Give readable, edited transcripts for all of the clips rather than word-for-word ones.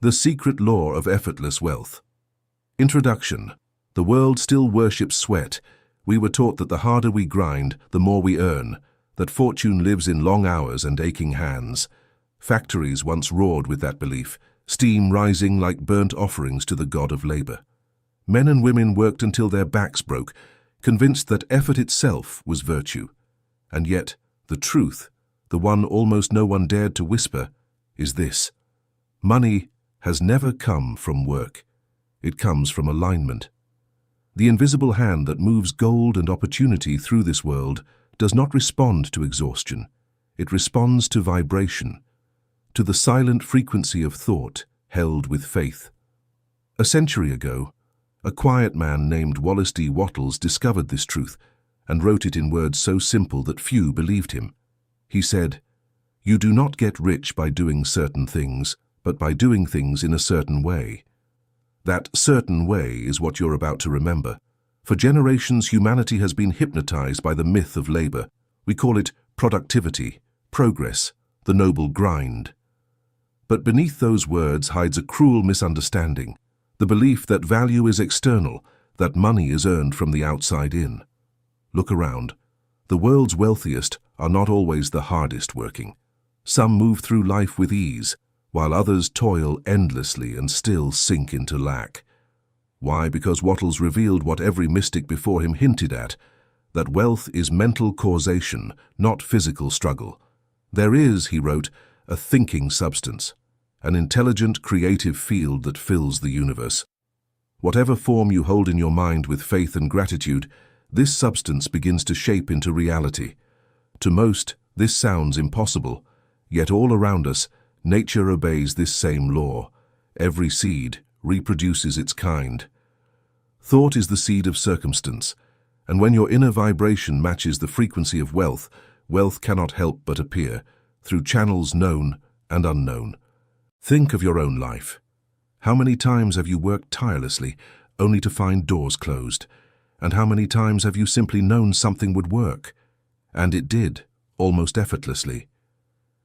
The Secret Law of Effortless Wealth. Introduction. The world still worships sweat. We were taught that the harder we grind, the more we earn, that fortune lives in long hours and aching hands. Factories once roared with that belief, steam rising like burnt offerings to the god of labor. Men and women worked until their backs broke, convinced that effort itself was virtue. And yet, the truth, the one almost no one dared to whisper, is this: money has never come from work. It comes from alignment. The invisible hand that moves gold and opportunity through this world does not respond to exhaustion. It responds to vibration, to the silent frequency of thought held with faith. A century ago, a quiet man named Wallace D. Wattles discovered this truth and wrote it in words so simple that few believed him. He said, "You do not get rich by doing certain things, but by doing things in a certain way." That certain way is what you're about to remember. For generations, humanity has been hypnotized by the myth of labor. We call it productivity, progress, the noble grind. But beneath those words hides a cruel misunderstanding, the belief that value is external, that money is earned from the outside in. Look around. The world's wealthiest are not always the hardest working. Some move through life with ease, while others toil endlessly and still sink into lack. Why? Because Wattles revealed what every mystic before him hinted at, that wealth is mental causation, not physical struggle. There is, he wrote, a thinking substance, an intelligent, creative field that fills the universe. Whatever form you hold in your mind with faith and gratitude, this substance begins to shape into reality. To most, this sounds impossible, yet all around us, nature obeys this same law. Every seed reproduces its kind. Thought is the seed of circumstance, and when your inner vibration matches the frequency of wealth, wealth cannot help but appear, through channels known and unknown. Think of your own life. How many times have you worked tirelessly, only to find doors closed? And how many times have you simply known something would work? And it did, almost effortlessly.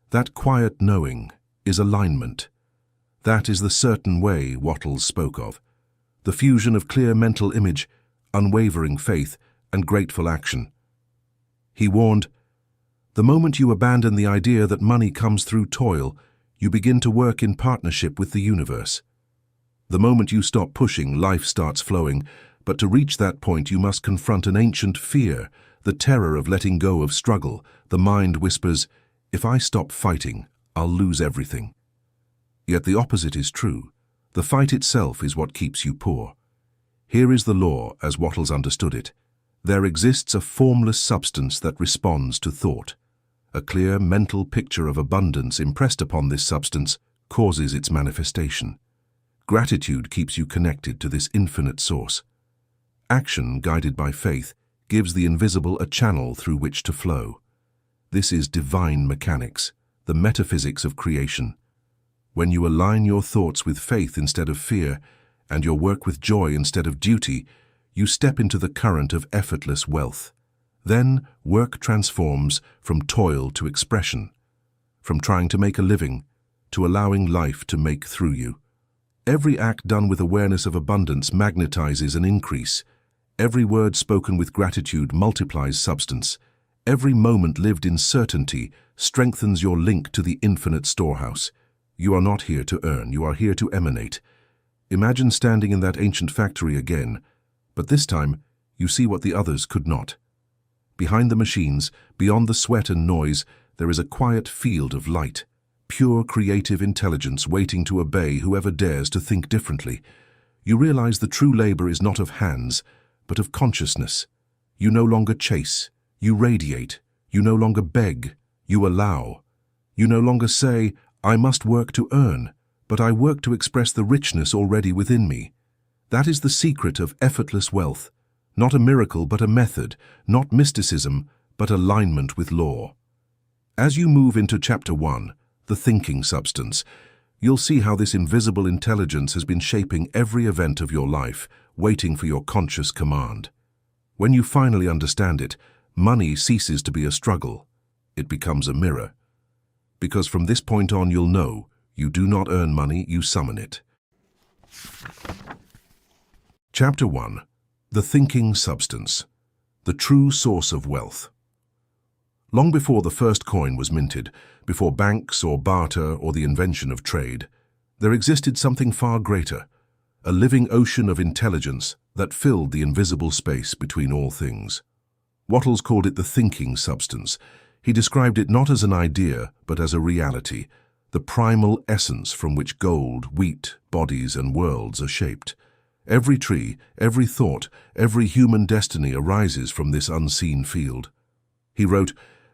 That quiet knowing is alignment. That is the certain way Wattles spoke of. The fusion of clear mental image, unwavering faith, and grateful action. He warned, "The moment you abandon the idea that money comes through toil, you begin to work in partnership with the universe. The moment you stop pushing, life starts flowing, but to reach that point you must confront an ancient fear, the terror of letting go of struggle. The mind whispers, 'If I stop fighting, I'll lose everything.' Yet the opposite is true. The fight itself is what keeps you poor. Here is the law as Wattles understood it. There exists a formless substance that responds to thought. A clear mental picture of abundance impressed upon this substance causes its manifestation. Gratitude keeps you connected to this infinite source. Action, guided by faith, gives the invisible a channel through which to flow. This is divine mechanics, the metaphysics of creation. When you align your thoughts with faith instead of fear, and your work with joy instead of duty, you step into the current of effortless wealth. Then work transforms from toil to expression, from trying to make a living to allowing life to make through you. Every act done with awareness of abundance magnetizes an increase. Every word spoken with gratitude multiplies substance. Every moment lived in certainty strengthens your link to the infinite storehouse. You are not here to earn, you are here to emanate. Imagine standing in that ancient factory again, but this time you see what the others could not. Behind the machines, beyond the sweat and noise, there is a quiet field of light, pure creative intelligence waiting to obey whoever dares to think differently. You realize the true labor is not of hands, but of consciousness. You no longer chase, you radiate. You no longer beg, you allow. You no longer say, "I must work to earn," but "I work to express the richness already within me." That is the secret of effortless wealth. Not a miracle, but a method. Not mysticism, but alignment with law. As you move into Chapter 1, the thinking substance, you'll see how this invisible intelligence has been shaping every event of your life, waiting for your conscious command. When you finally understand it, money ceases to be a struggle. It becomes a mirror. Because from this point on you'll know You do not earn money, you summon it. Chapter 1. The Thinking Substance. The True Source of Wealth. Long before the first coin was minted, before banks or barter or the invention of trade, there existed something far greater, a living ocean of intelligence that filled the invisible space between all things. Wattles called it the thinking substance. He described it not as an idea, but as a reality, the primal essence from which gold, wheat, bodies, and worlds are shaped. Every tree, every thought, every human destiny arises from this unseen field. He wrote,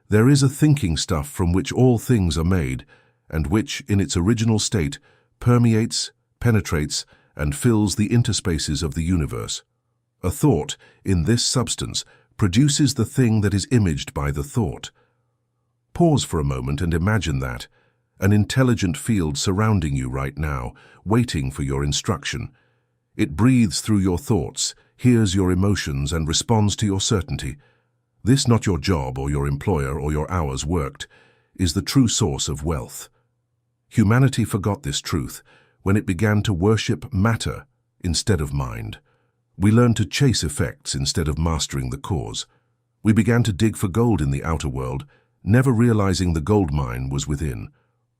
"There is a thinking stuff from which all things are made, and which, in its original state, permeates, penetrates, and fills the interspaces of the universe. A thought, in this substance, produces the thing that is imaged by the thought." Pause for a moment and imagine that, an intelligent field surrounding you right now, waiting for your instruction. It breathes through your thoughts, hears your emotions, and responds to your certainty. This, not your job or your employer or your hours worked, is the true source of wealth. Humanity forgot this truth when it began to worship matter instead of mind. We learned to chase effects instead of mastering the cause. We began to dig for gold in the outer world, never realizing the gold mine was within.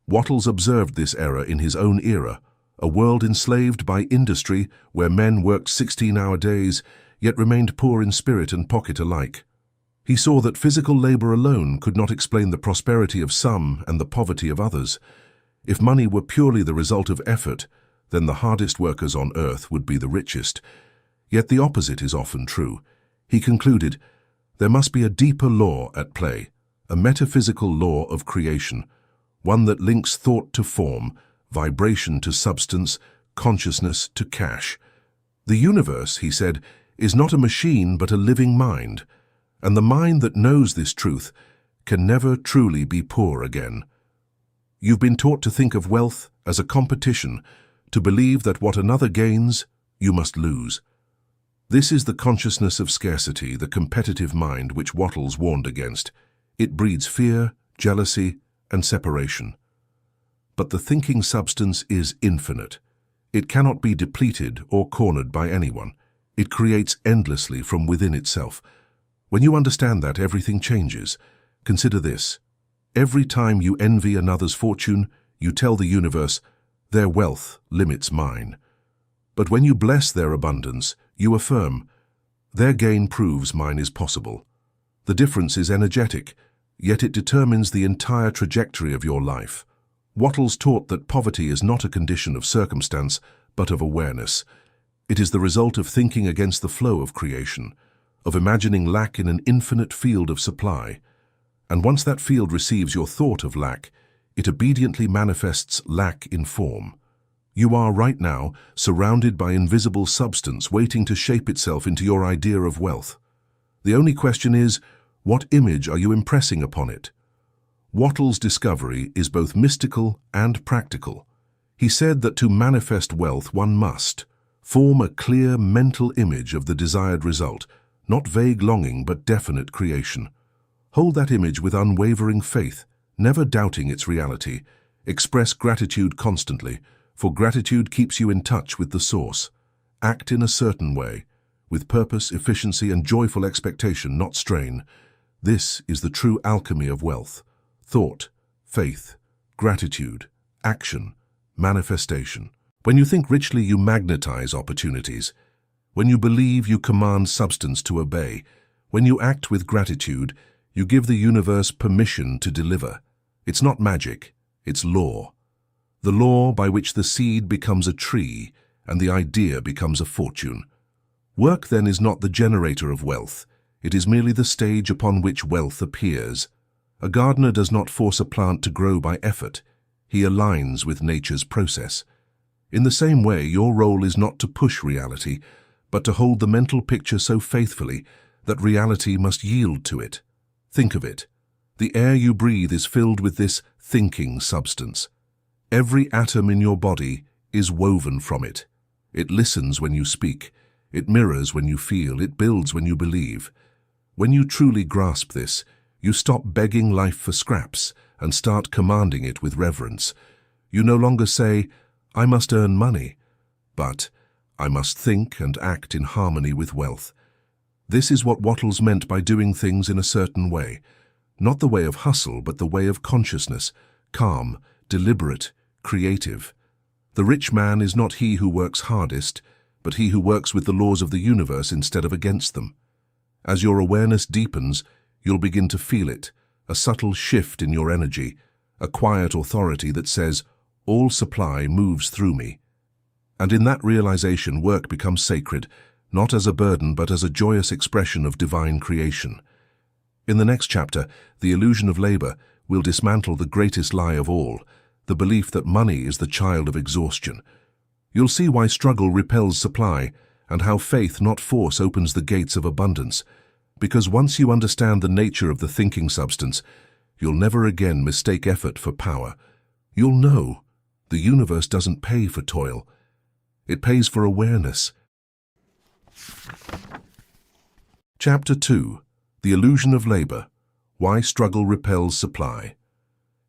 Wattles observed this error in his own era, a world enslaved by industry where men worked 16-hour days, yet remained poor in spirit and pocket alike. He saw that physical labor alone could not explain the prosperity of some and the poverty of others. If money were purely the result of effort, then the hardest workers on earth would be the richest. Yet the opposite is often true. He concluded, there must be a deeper law at play, a metaphysical law of creation, one that links thought to form, vibration to substance, consciousness to cash. The universe, he said, is not a machine but a living mind, and the mind that knows this truth can never truly be poor again. You've been taught to think of wealth as a competition, to believe that what another gains, you must lose. This is the consciousness of scarcity, the competitive mind which Wattles warned against. It breeds fear, jealousy, and separation. But the thinking substance is infinite. It cannot be depleted or cornered by anyone. It creates endlessly from within itself. When you understand that, everything changes. Consider this. Every time you envy another's fortune, you tell the universe, their wealth limits mine. But when you bless their abundance, you affirm, their gain proves mine is possible. The difference is energetic, yet it determines the entire trajectory of your life. Wattles taught that poverty is not a condition of circumstance, but of awareness. It is the result of thinking against the flow of creation, of imagining lack in an infinite field of supply. And once that field receives your thought of lack, it obediently manifests lack in form. You are right now surrounded by invisible substance waiting to shape itself into your idea of wealth. The only question is, what image are you impressing upon it? Wattles' discovery is both mystical and practical. He said that to manifest wealth one must form a clear mental image of the desired result, not vague longing but definite creation. Hold that image with unwavering faith, never doubting its reality. Express gratitude constantly, for gratitude keeps you in touch with the source. Act in a certain way, with purpose, efficiency, and joyful expectation, not strain. This is the true alchemy of wealth. Thought, faith, gratitude, action, manifestation. When you think richly, you magnetize opportunities. When you believe, you command substance to obey. When you act with gratitude, you give the universe permission to deliver. It's not magic, it's law. The law by which the seed becomes a tree and the idea becomes a fortune. Work, then, is not the generator of wealth. It is merely the stage upon which wealth appears. A gardener does not force a plant to grow by effort. He aligns with nature's process. In the same way, your role is not to push reality, but to hold the mental picture so faithfully that reality must yield to it. Think of it. The air you breathe is filled with this thinking substance. Every atom in your body is woven from it. It listens when you speak. It mirrors when you feel. It builds when you believe. When you truly grasp this, you stop begging life for scraps and start commanding it with reverence. You no longer say, "I must earn money," but "I must think and act in harmony with wealth." This is what Wattles meant by doing things in a certain way. Not the way of hustle, but the way of consciousness, calm, deliberate, creative. The rich man is not he who works hardest, but he who works with the laws of the universe instead of against them. As your awareness deepens, you'll begin to feel it, a subtle shift in your energy, a quiet authority that says, "All supply moves through me." And in that realization, work becomes sacred, not as a burden but as a joyous expression of divine creation. In the next chapter, The Illusion of Labor, we'll dismantle the greatest lie of all, the belief that money is the child of exhaustion. You'll see why struggle repels supply, and how faith, not force, opens the gates of abundance. Because once you understand the nature of the thinking substance, you'll never again mistake effort for power. You'll know the universe doesn't pay for toil. It pays for awareness. Chapter 2. The Illusion of Labor, Why Struggle Repels Supply.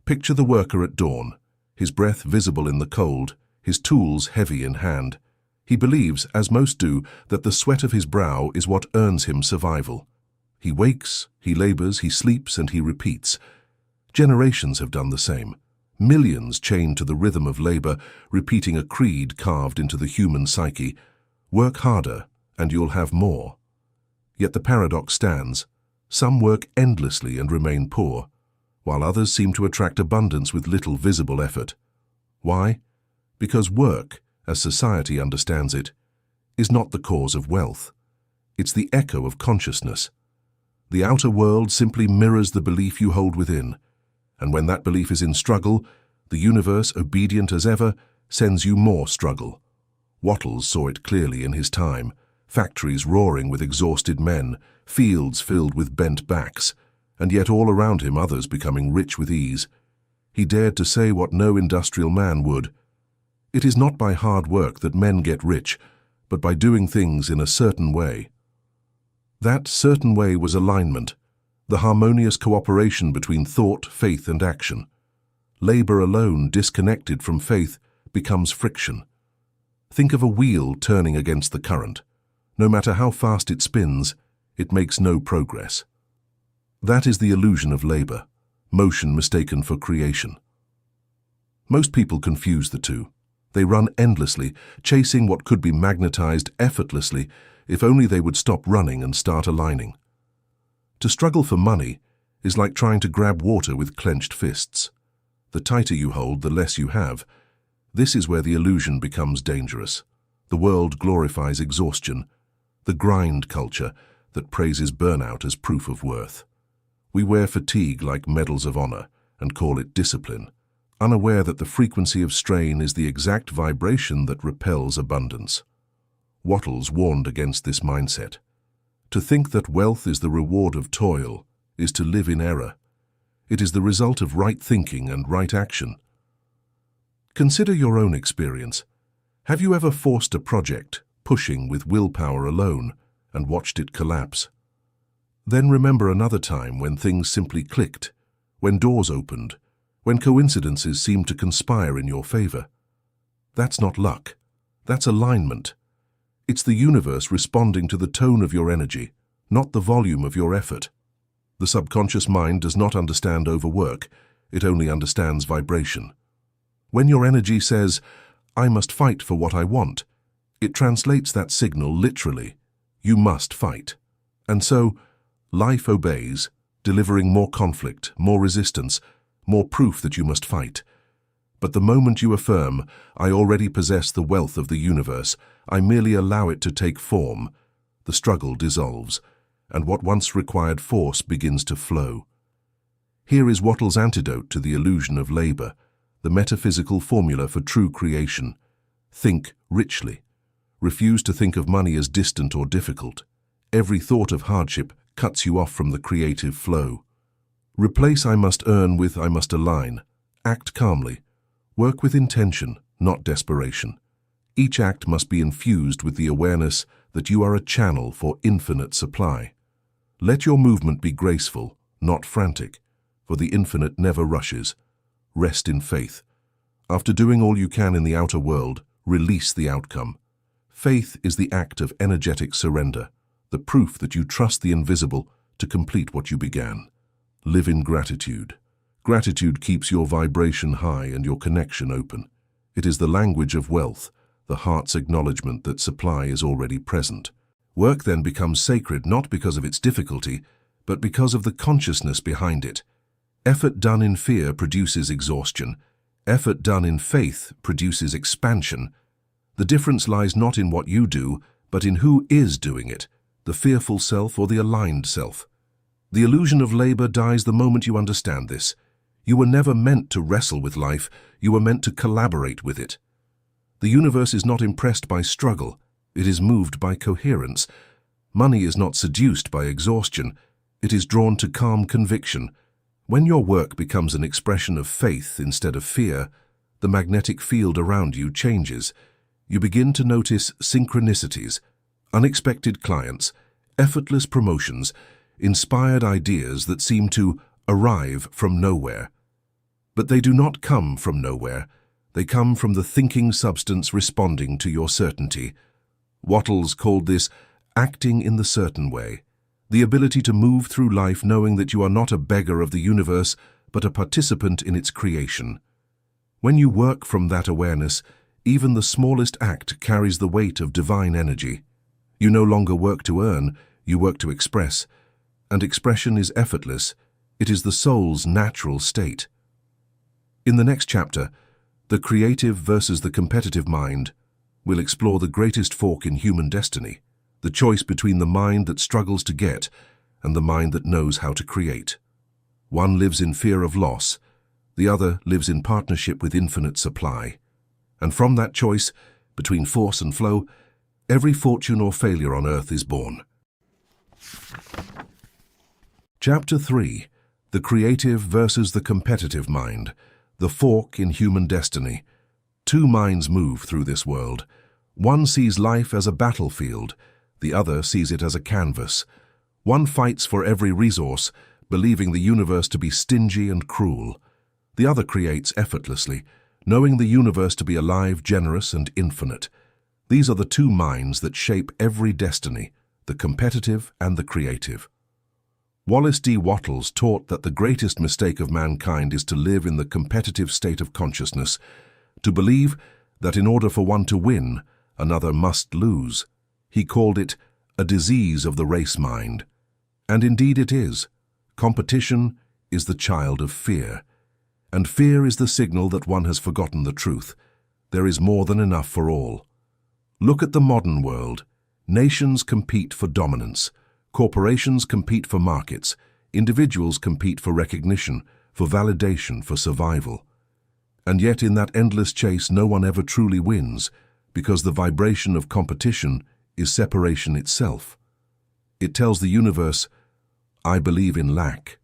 Picture the worker at dawn, his breath visible in the cold, his tools heavy in hand. He believes, as most do, that the sweat of his brow is what earns him survival. He wakes, he labors, he sleeps, and he repeats. Generations have done the same. Millions chained to the rhythm of labor, repeating a creed carved into the human psyche. Work harder, and you'll have more. Yet the paradox stands. Some work endlessly and remain poor, while others seem to attract abundance with little visible effort. Why? Because work, as society understands it, is not the cause of wealth. It's the echo of consciousness. The outer world simply mirrors the belief you hold within, and when that belief is in struggle, the universe, obedient as ever, sends you more struggle. Wattles saw it clearly in his time. Factories roaring with exhausted men, fields filled with bent backs, and yet all around him others becoming rich with ease. He dared to say what no industrial man would. It is not by hard work that men get rich, but by doing things in a certain way. That certain way was alignment, the harmonious cooperation between thought, faith, and action. Labor alone, disconnected from faith, becomes friction. Think of a wheel turning against the current. No matter how fast it spins, it makes no progress. That is the illusion of labor, motion mistaken for creation. Most people confuse the two. They run endlessly, chasing what could be magnetized effortlessly if only they would stop running and start aligning. To struggle for money is like trying to grab water with clenched fists. The tighter you hold, the less you have. This is where the illusion becomes dangerous. The world glorifies exhaustion, the grind culture that praises burnout as proof of worth. We wear fatigue like medals of honor and call it discipline, unaware that the frequency of strain is the exact vibration that repels abundance. Wattles warned against this mindset. To think that wealth is the reward of toil is to live in error. It is the result of right thinking and right action. Consider your own experience. Have you ever forced a project, pushing with willpower alone, and watched it collapse? Then remember another time when things simply clicked, when doors opened, when coincidences seemed to conspire in your favor. That's not luck. That's alignment. It's the universe responding to the tone of your energy, not the volume of your effort. The subconscious mind does not understand overwork. It only understands vibration. When your energy says, "I must fight for what I want," it translates that signal literally. You must fight. And so, life obeys, delivering more conflict, more resistance, more proof that you must fight. But the moment you affirm, "I already possess the wealth of the universe, I merely allow it to take form," the struggle dissolves, and what once required force begins to flow. Here is Wattles' antidote to the illusion of labor, the metaphysical formula for true creation. Think richly. Refuse to think of money as distant or difficult. Every thought of hardship cuts you off from the creative flow. Replace "I must earn" with "I must align." Act calmly. Work with intention, not desperation. Each act must be infused with the awareness that you are a channel for infinite supply. Let your movement be graceful, not frantic, for the infinite never rushes. Rest in faith. After doing all you can in the outer world, release the outcome. Faith is the act of energetic surrender, the proof that you trust the invisible to complete what you began. Live in gratitude. Gratitude keeps your vibration high and your connection open. It is the language of wealth, the heart's acknowledgement that supply is already present. Work then becomes sacred not because of its difficulty, but because of the consciousness behind it. Effort done in fear produces exhaustion. Effort done in faith produces expansion. The difference lies not in what you do, but in who is doing it, the fearful self or the aligned self. The illusion of labor dies the moment you understand this. You were never meant to wrestle with life, you were meant to collaborate with it. The universe is not impressed by struggle, it is moved by coherence. Money is not seduced by exhaustion, it is drawn to calm conviction. When your work becomes an expression of faith instead of fear, the magnetic field around you changes. You begin to notice synchronicities, unexpected clients, effortless promotions, inspired ideas that seem to arrive from nowhere. But they do not come from nowhere. They come from the thinking substance responding to your certainty. Wattles called this acting in the certain way, the ability to move through life knowing that you are not a beggar of the universe, but a participant in its creation. When you work from that awareness, even the smallest act carries the weight of divine energy. You no longer work to earn, you work to express. And expression is effortless. It is the soul's natural state. In the next chapter, The Creative versus the Competitive Mind, we'll explore the greatest fork in human destiny, the choice between the mind that struggles to get and the mind that knows how to create. One lives in fear of loss, the other lives in partnership with infinite supply. And from that choice, between force and flow, every fortune or failure on earth is born. Chapter 3. The Creative versus the Competitive Mind, the fork in human destiny. Two minds move through this world. One sees life as a battlefield, the other sees it as a canvas. One fights for every resource, believing the universe to be stingy and cruel. The other creates effortlessly, knowing the universe to be alive, generous, and infinite. These are the two minds that shape every destiny, the competitive and the creative. Wallace D. Wattles taught that the greatest mistake of mankind is to live in the competitive state of consciousness, to believe that in order for one to win, another must lose. He called it a disease of the race mind. And indeed it is. Competition is the child of fear. And fear is the signal that one has forgotten the truth. There is more than enough for all. Look at the modern world. Nations compete for dominance. Corporations compete for markets. Individuals compete for recognition, for validation, for survival. And yet in that endless chase no one ever truly wins, because the vibration of competition is separation itself. It tells the universe, I believe in lack.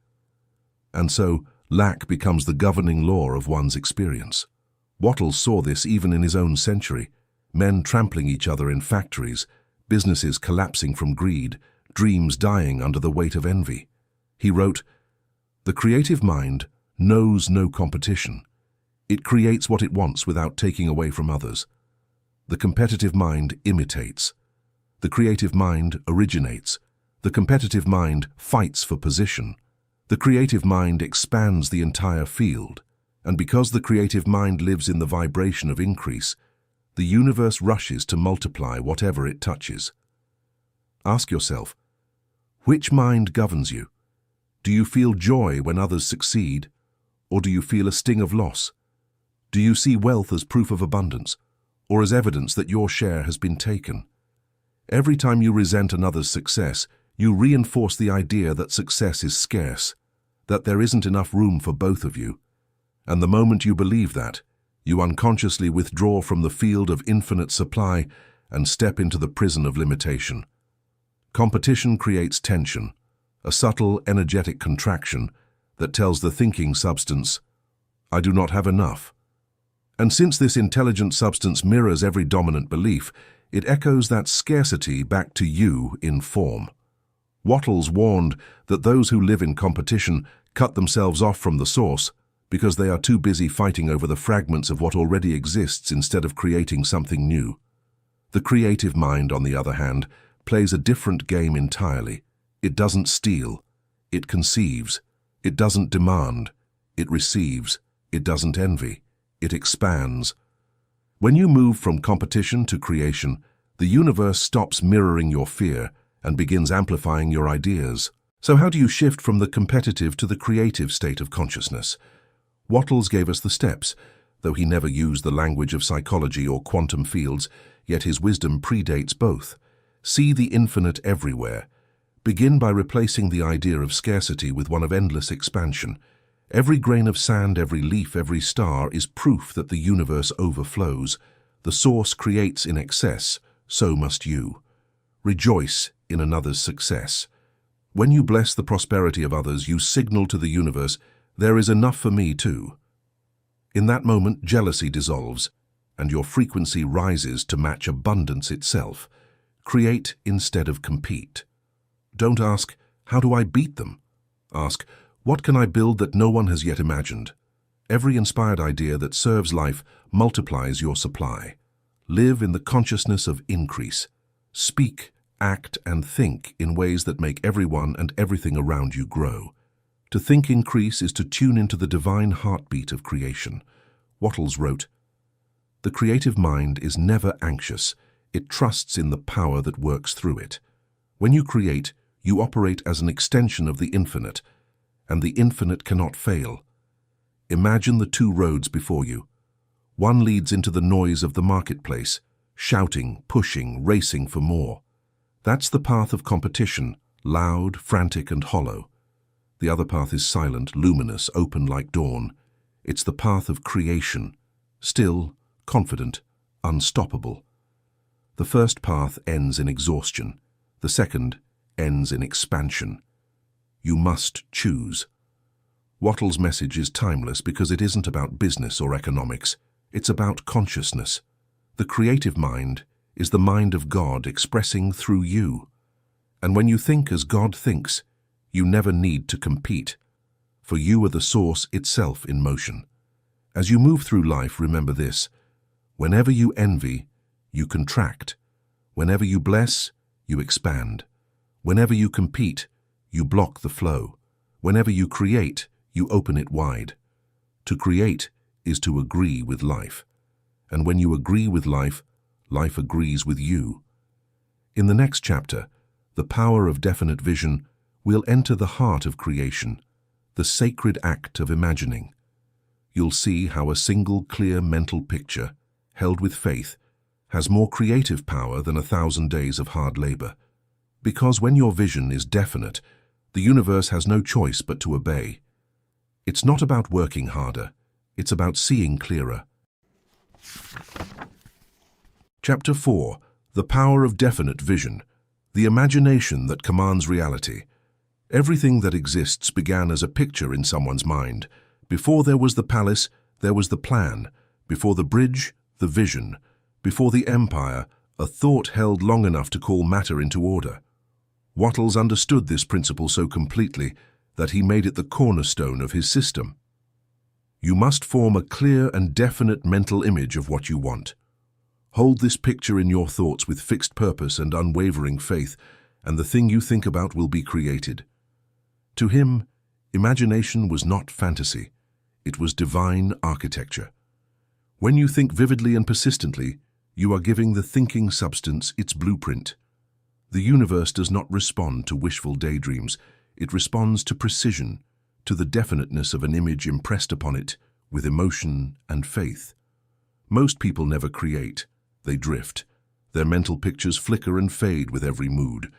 And so, lack becomes the governing law of one's experience. Wattles saw this even in his own century. Men trampling each other in factories, businesses collapsing from greed, dreams dying under the weight of envy. He wrote, "The creative mind knows no competition. It creates what it wants without taking away from others. The competitive mind imitates. The creative mind originates. The competitive mind fights for position. The creative mind expands the entire field. And because the creative mind lives in the vibration of increase, the universe rushes to multiply whatever it touches." Ask yourself, which mind governs you? Do you feel joy when others succeed, or do you feel a sting of loss? Do you see wealth as proof of abundance, or as evidence that your share has been taken? Every time you resent another's success, you reinforce the idea that success is scarce, that there isn't enough room for both of you. And the moment you believe that, you unconsciously withdraw from the field of infinite supply and step into the prison of limitation. Competition creates tension, a subtle, energetic contraction that tells the thinking substance, I do not have enough. And since this intelligent substance mirrors every dominant belief, it echoes that scarcity back to you in form. Wattles warned that those who live in competition cut themselves off from the source, because they are too busy fighting over the fragments of what already exists instead of creating something new. The creative mind, on the other hand, plays a different game entirely. It doesn't steal. It conceives. It doesn't demand. It receives. It doesn't envy. It expands. When you move from competition to creation, the universe stops mirroring your fear and begins amplifying your ideas. So how do you shift from the competitive to the creative state of consciousness? Wattles gave us the steps. Though he never used the language of psychology or quantum fields, yet his wisdom predates both. See the infinite everywhere. Begin by replacing the idea of scarcity with one of endless expansion. Every grain of sand, every leaf, every star is proof that the universe overflows. The source creates in excess, so must you. Rejoice in another's success. When you bless the prosperity of others, you signal to the universe, there is enough for me too. In that moment, jealousy dissolves, and your frequency rises to match abundance itself. Create instead of compete. Don't ask, how do I beat them? Ask, what can I build that no one has yet imagined? Every inspired idea that serves life multiplies your supply. Live in the consciousness of increase. Speak, act, and think in ways that make everyone and everything around you grow. To think increase is to tune into the divine heartbeat of creation. Wattles wrote, "The creative mind is never anxious. It trusts in the power that works through it. When you create, you operate as an extension of the infinite, and the infinite cannot fail. Imagine the two roads before you. One leads into the noise of the marketplace, shouting, pushing, racing for more. That's the path of competition, loud, frantic, and hollow. The other path is silent, luminous, open like dawn. It's the path of creation, still, confident, unstoppable. The first path ends in exhaustion. The second ends in expansion. You must choose." Wattles' message is timeless because it isn't about business or economics. It's about consciousness. The creative mind is the mind of God expressing through you. And when you think as God thinks, you never need to compete, for you are the source itself in motion. As you move through life, remember this: whenever you envy, you contract. Whenever you bless, you expand. Whenever you compete, you block the flow. Whenever you create, you open it wide. To create is to agree with life. And when you agree with life, life agrees with you. In the next chapter, The Power of Definite Vision, we'll enter the heart of creation, the sacred act of imagining. You'll see how a single clear mental picture, held with faith, has more creative power than 1,000 days of hard labor. Because when your vision is definite, the universe has no choice but to obey. It's not about working harder, it's about seeing clearer. Chapter 4. The Power of Definite Vision, the imagination that commands reality. Everything that exists began as a picture in someone's mind. Before there was the palace, there was the plan. Before the bridge, the vision. Before the empire, a thought held long enough to call matter into order. Wattles understood this principle so completely that he made it the cornerstone of his system. You must form a clear and definite mental image of what you want. Hold this picture in your thoughts with fixed purpose and unwavering faith, and the thing you think about will be created. To him, imagination was not fantasy. It was divine architecture. When you think vividly and persistently, you are giving the thinking substance its blueprint. The universe does not respond to wishful daydreams. It responds to precision, to the definiteness of an image impressed upon it with emotion and faith. Most people never create. They drift. Their mental pictures flicker and fade with every mood.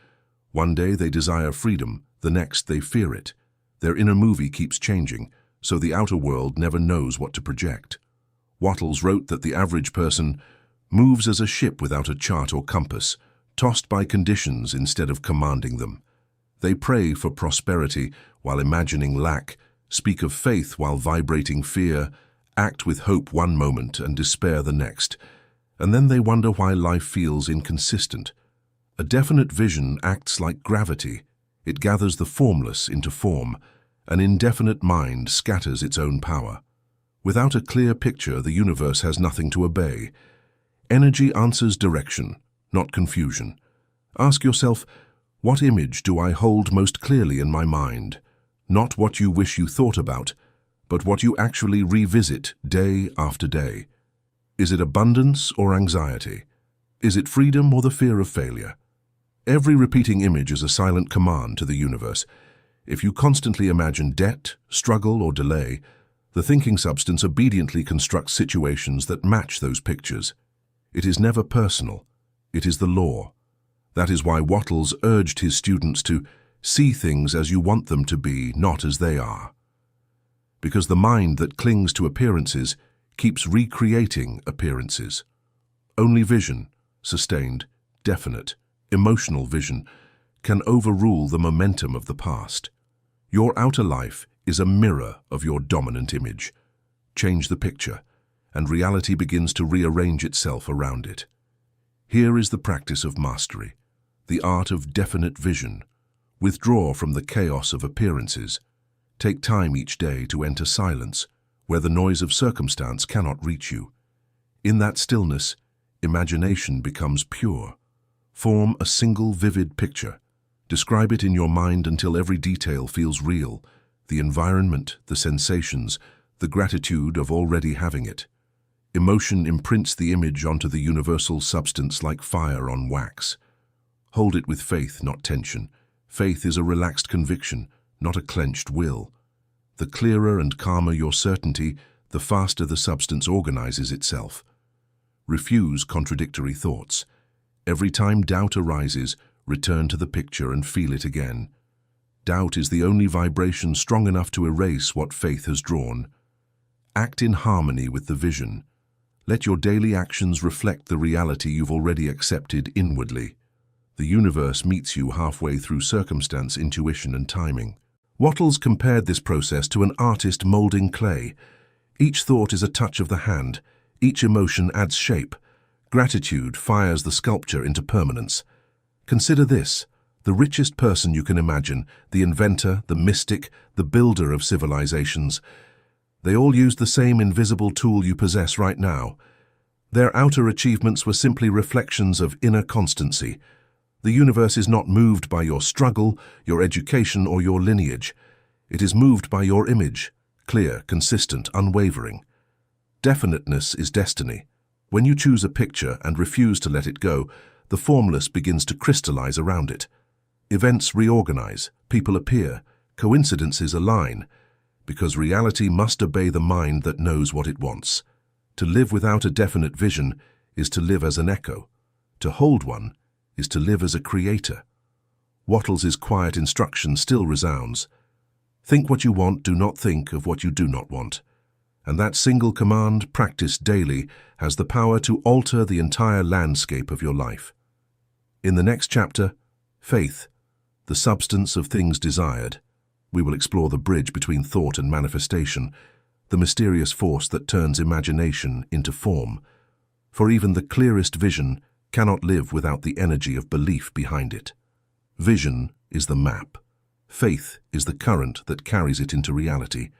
One day they desire freedom, the next they fear it. Their inner movie keeps changing, so the outer world never knows what to project. Wattles wrote that the average person moves as a ship without a chart or compass, tossed by conditions instead of commanding them. They pray for prosperity while imagining lack, speak of faith while vibrating fear, act with hope one moment and despair the next, and then they wonder why life feels inconsistent. A definite vision acts like gravity. It gathers the formless into form, An indefinite mind scatters its own power. Without a clear picture, the universe has nothing to obey. Energy answers direction, not confusion. Ask yourself, what image do I hold most clearly in my mind? Not what you wish you thought about, but what you actually revisit day after day. Is it abundance or anxiety? Is it freedom or the fear of failure? Every repeating image is a silent command to the universe. If you constantly imagine debt, struggle, or delay, the thinking substance obediently constructs situations that match those pictures. It is never personal. It is the law. That is why Wattles urged his students to see things as you want them to be, not as they are. Because the mind that clings to appearances keeps recreating appearances. Only vision, sustained, definite, emotional vision, can overrule the momentum of the past. Your outer life is a mirror of your dominant image. Change the picture, and reality begins to rearrange itself around it. Here is the practice of mastery, the art of definite vision. Withdraw from the chaos of appearances. Take time each day to enter silence, where the noise of circumstance cannot reach you. In that stillness, imagination becomes pure. Form a single vivid picture. Describe it in your mind until every detail feels real, the environment, the sensations, the gratitude of already having it. Emotion imprints the image onto the universal substance like fire on wax. Hold it with faith, not tension. Faith is a relaxed conviction, not a clenched will. The clearer and calmer your certainty, the faster the substance organizes itself. Refuse contradictory thoughts. Every time doubt arises, return to the picture and feel it again. Doubt is the only vibration strong enough to erase what faith has drawn. Act in harmony with the vision. Let your daily actions reflect the reality you've already accepted inwardly. The universe meets you halfway through circumstance, intuition, and timing. Wattles compared this process to an artist molding clay. Each thought is a touch of the hand. Each emotion adds shape. Gratitude fires the sculpture into permanence. Consider this, the richest person you can imagine, the inventor, the mystic, the builder of civilizations. They all used the same invisible tool you possess right now. Their outer achievements were simply reflections of inner constancy. The universe is not moved by your struggle, your education, or your lineage. It is moved by your image, clear, consistent, unwavering. Definiteness is destiny. When you choose a picture and refuse to let it go, the formless begins to crystallize around it. Events reorganize, people appear, coincidences align, because reality must obey the mind that knows what it wants. To live without a definite vision is to live as an echo. To hold one is to live as a creator. Wattles's quiet instruction still resounds. Think what you want, do not think of what you do not want. And that single command, practiced daily, has the power to alter the entire landscape of your life. In the next chapter, Faith, the substance of things desired, we will explore the bridge between thought and manifestation, the mysterious force that turns imagination into form. For even the clearest vision cannot live without the energy of belief behind it. Vision is the map. Faith is the current that carries it into reality.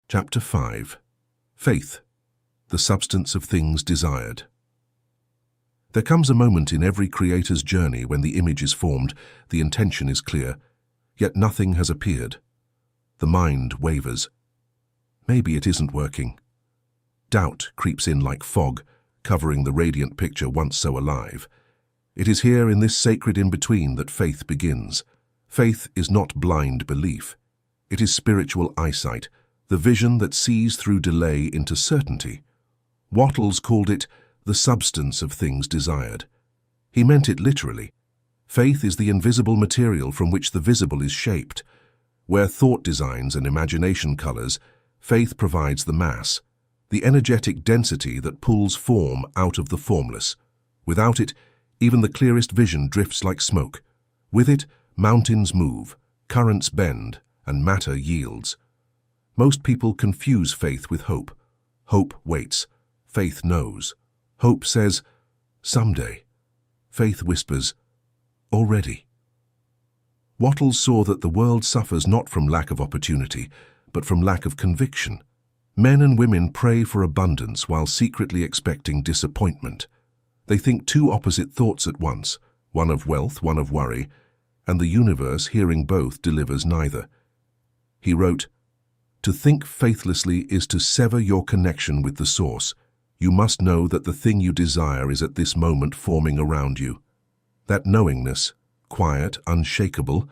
Chapter 5. Faith, the substance of things desired. There comes a moment in every creator's journey when the image is formed, the intention is clear, yet nothing has appeared. The mind wavers. Maybe it isn't working. Doubt creeps in like fog, covering the radiant picture once so alive. It is here in this sacred in-between that faith begins. Faith is not blind belief. It is spiritual eyesight, the vision that sees through delay into certainty. Wattles called it the substance of things desired. He meant it literally. Faith is the invisible material from which the visible is shaped. Where thought designs and imagination colors, faith provides the mass, the energetic density that pulls form out of the formless. Without it, even the clearest vision drifts like smoke. With it, mountains move, currents bend, and matter yields. Most people confuse faith with hope. Hope waits. Faith knows. Hope says, someday. Faith whispers, already. Wattles saw that the world suffers not from lack of opportunity, but from lack of conviction. Men and women pray for abundance while secretly expecting disappointment. They think two opposite thoughts at once, one of wealth, one of worry, and the universe, hearing both, delivers neither. He wrote, "To think faithlessly is to sever your connection with the source. You must know that the thing you desire is at this moment forming around you." That knowingness, quiet, unshakable,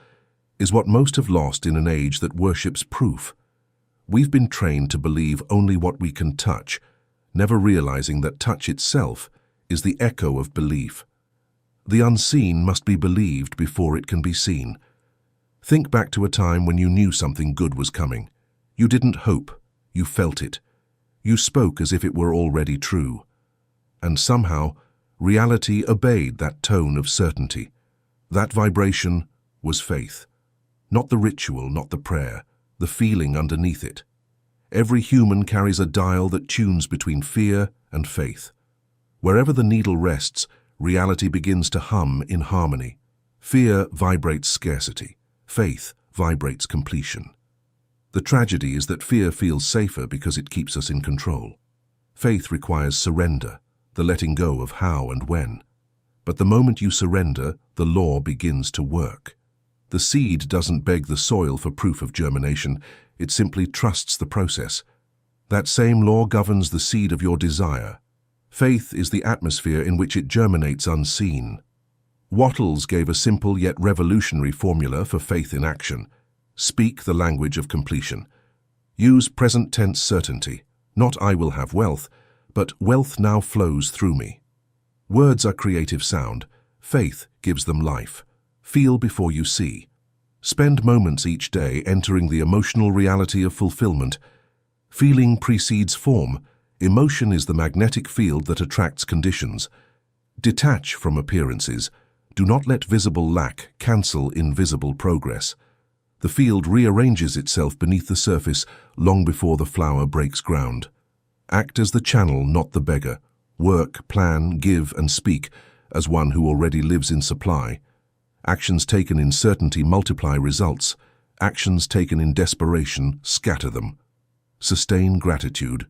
is what most have lost in an age that worships proof. We've been trained to believe only what we can touch, never realizing that touch itself is the echo of belief. The unseen must be believed before it can be seen. Think back to a time when you knew something good was coming. You didn't hope, you felt it. You spoke as if it were already true. And somehow, reality obeyed that tone of certainty. That vibration was faith. Not the ritual, not the prayer, the feeling underneath it. Every human carries a dial that tunes between fear and faith. Wherever the needle rests, reality begins to hum in harmony. Fear vibrates scarcity. Faith vibrates completion. The tragedy is that fear feels safer because it keeps us in control. Faith requires surrender, the letting go of how and when. But the moment you surrender, the law begins to work. The seed doesn't beg the soil for proof of germination, it simply trusts the process. That same law governs the seed of your desire. Faith is the atmosphere in which it germinates unseen. Wattles gave a simple yet revolutionary formula for faith in action. Speak the language of completion. Use present tense certainty, not "I will have wealth," but "wealth now flows through me." Words are creative sound. Faith gives them life. Feel before you see. Spend moments each day entering the emotional reality of fulfillment. Feeling precedes form. Emotion is the magnetic field that attracts conditions. Detach from appearances. Do not let visible lack cancel invisible progress. The field rearranges itself beneath the surface long before the flower breaks ground. Act as the channel, not the beggar. Work, plan, give, and speak as one who already lives in supply. Actions taken in certainty multiply results. Actions taken in desperation scatter them. Sustain gratitude.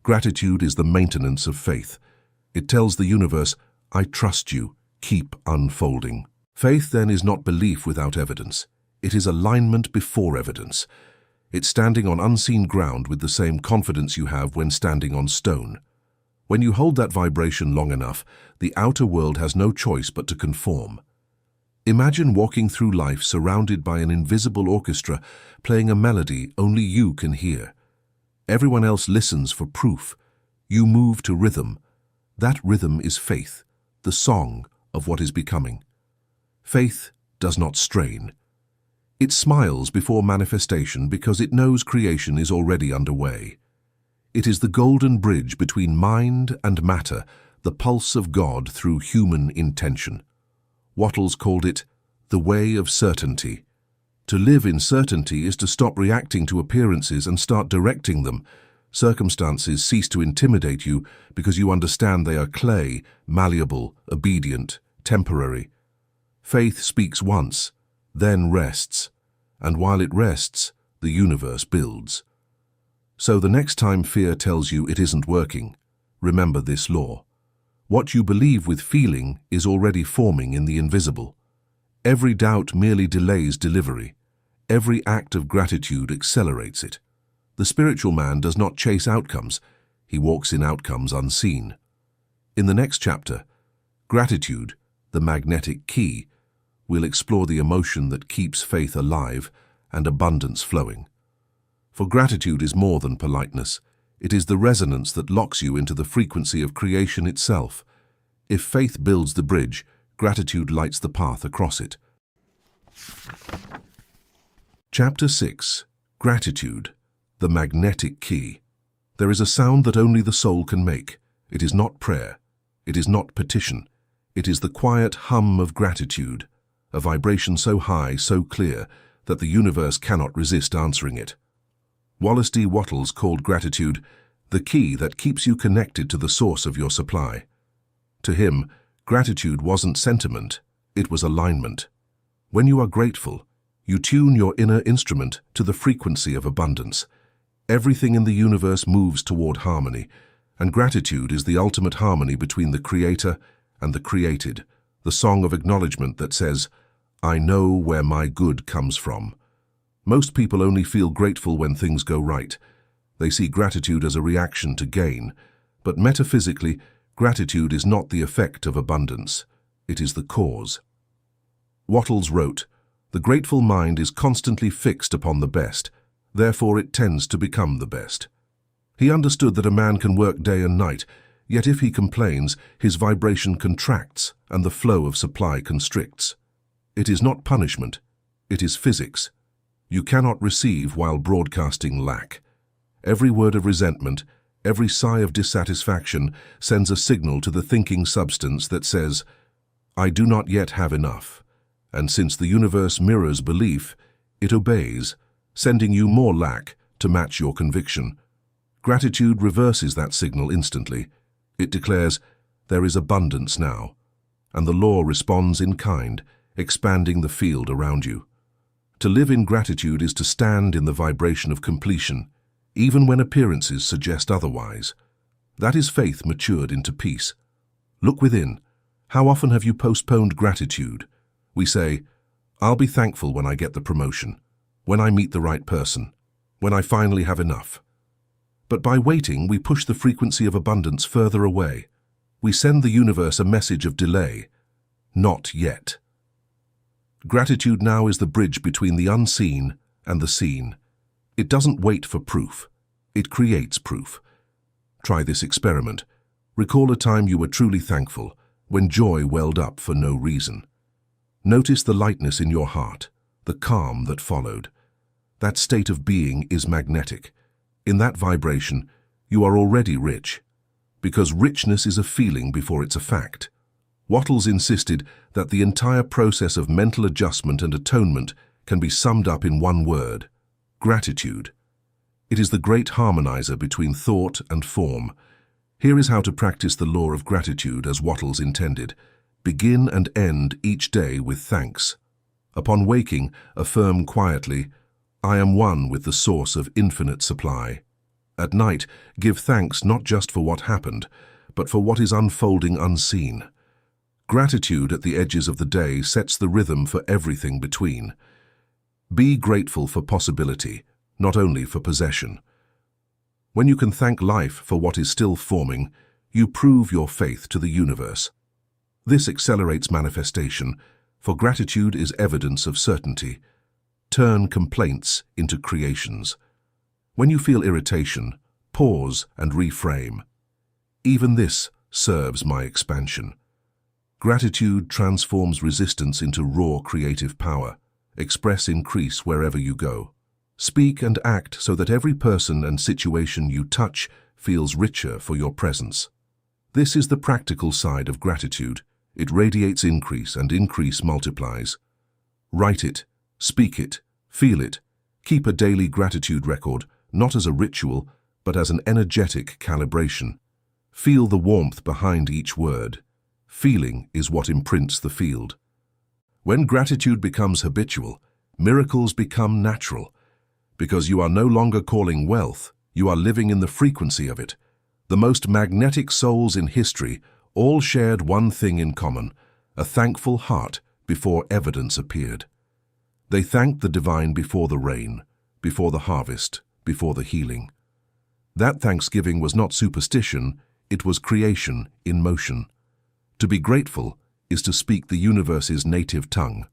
Gratitude is the maintenance of faith. It tells the universe, "I trust you, keep unfolding." Faith then is not belief without evidence. It is alignment before evidence. It's standing on unseen ground with the same confidence you have when standing on stone. When you hold that vibration long enough, the outer world has no choice but to conform. Imagine walking through life surrounded by an invisible orchestra playing a melody only you can hear. Everyone else listens for proof. You move to rhythm. That rhythm is faith, the song of what is becoming. Faith does not strain. It smiles before manifestation because it knows creation is already underway. It is the golden bridge between mind and matter, the pulse of God through human intention. Wattles called it the way of certainty. To live in certainty is to stop reacting to appearances and start directing them. Circumstances cease to intimidate you because you understand they are clay, malleable, obedient, temporary. Faith speaks once, then rests, and while it rests, the universe builds. So the next time fear tells you it isn't working, remember this law. What you believe with feeling is already forming in the invisible. Every doubt merely delays delivery. Every act of gratitude accelerates it. The spiritual man does not chase outcomes, he walks in outcomes unseen. In the next chapter, Gratitude, the Magnetic Key, we'll explore the emotion that keeps faith alive and abundance flowing. For gratitude is more than politeness. It is the resonance that locks you into the frequency of creation itself. If faith builds the bridge, gratitude lights the path across it. Chapter 6. Gratitude, the Magnetic Key. There is a sound that only the soul can make. It is not prayer. It is not petition. It is the quiet hum of gratitude, a vibration so high, so clear, that the universe cannot resist answering it. Wallace D. Wattles called gratitude the key that keeps you connected to the source of your supply. To him, gratitude wasn't sentiment, it was alignment. When you are grateful, You tune your inner instrument to the frequency of abundance. Everything in the universe moves toward harmony, and gratitude is the ultimate harmony between the Creator and the created, the song of acknowledgement that says, "I know where my good comes from." Most people only feel grateful when things go right. They see gratitude as a reaction to gain, but metaphysically, gratitude is not the effect of abundance. It is the cause. Wattles wrote, "The grateful mind is constantly fixed upon the best, therefore it tends to become the best." He understood that a man can work day and night, yet if he complains, his vibration contracts and the flow of supply constricts. It is not punishment, it is physics. You cannot receive while broadcasting lack. Every word of resentment, every sigh of dissatisfaction sends a signal to the thinking substance that says, "I do not yet have enough." And since the universe mirrors belief, it obeys, sending you more lack to match your conviction. Gratitude reverses that signal instantly. It declares, "There is abundance now," and the law responds in kind, expanding the field around you. To live in gratitude is to stand in the vibration of completion, even when appearances suggest otherwise. That is faith matured into peace. Look within. How often have you postponed gratitude? We say, "I'll be thankful when I get the promotion, when I meet the right person, when I finally have enough." But by waiting, we push the frequency of abundance further away. We send the universe a message of delay. Not yet. Gratitude now is the bridge between the unseen and the seen. It doesn't wait for proof. It creates proof. Try this experiment. Recall a time you were truly thankful, when joy welled up for no reason. Notice the lightness in your heart, the calm that followed. That state of being is magnetic. In that vibration, you are already rich, because richness is a feeling before it's a fact. Wattles insisted that the entire process of mental adjustment and atonement can be summed up in one word: gratitude. It is the great harmonizer between thought and form. Here is how to practice the law of gratitude as Wattles intended. Begin and end each day with thanks. Upon waking, affirm quietly, "I am one with the source of infinite supply." At night, give thanks not just for what happened, but for what is unfolding unseen. Gratitude at the edges of the day sets the rhythm for everything between. Be grateful for possibility, not only for possession. When you can thank life for what is still forming, you prove your faith to the universe. This accelerates manifestation, for gratitude is evidence of certainty. Turn complaints into creations. When you feel irritation, pause and reframe. Even this serves my expansion. Gratitude transforms resistance into raw creative power. Express increase wherever you go. Speak and act so that every person and situation you touch feels richer for your presence. This is the practical side of gratitude. It radiates increase, and increase multiplies. Write it, speak it, feel it. Keep a daily gratitude record, not as a ritual, but as an energetic calibration. Feel the warmth behind each word. Feeling is what imprints the field. When gratitude becomes habitual, miracles become natural. Because you are no longer calling wealth, you are living in the frequency of it. The most magnetic souls in history all shared one thing in common: a thankful heart before evidence appeared. They thanked the divine before the rain, before the harvest, before the healing. That thanksgiving was not superstition, it was creation in motion. To be grateful is to speak the universe's native tongue.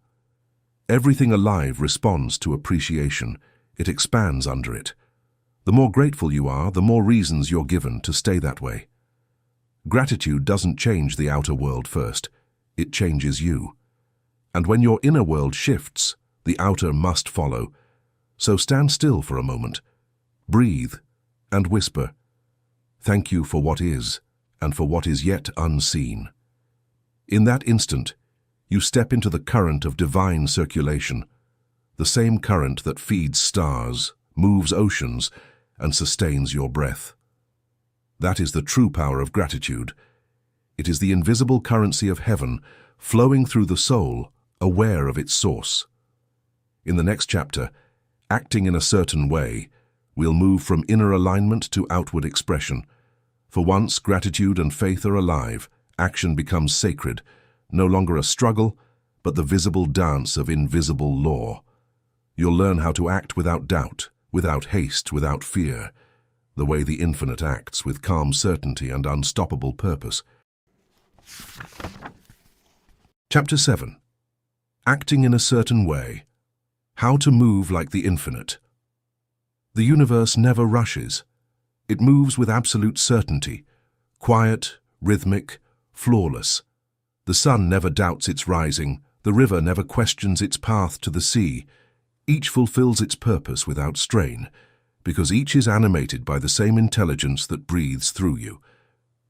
Everything alive responds to appreciation. It expands under it. The more grateful you are, the more reasons you're given to stay that way. Gratitude doesn't change the outer world first. It changes you. And when your inner world shifts, the outer must follow. So stand still for a moment. Breathe and whisper, "Thank you for what is, and for what is yet unseen." In that instant, you step into the current of divine circulation, the same current that feeds stars, moves oceans, and sustains your breath. That is the true power of gratitude. It is the invisible currency of heaven flowing through the soul, aware of its source. In the next chapter, Acting in a Certain Way, we'll move from inner alignment to outward expression. For once gratitude and faith are alive, action becomes sacred, no longer a struggle, but the visible dance of invisible law. You'll learn how to act without doubt, without haste, without fear, the way the infinite acts with calm certainty and unstoppable purpose. Chapter 7. Acting in a Certain Way. How to move like the infinite. The universe never rushes. It moves with absolute certainty, quiet, rhythmic, flawless. The sun never doubts its rising, the river never questions its path to the sea. Each fulfills its purpose without strain, because each is animated by the same intelligence that breathes through you.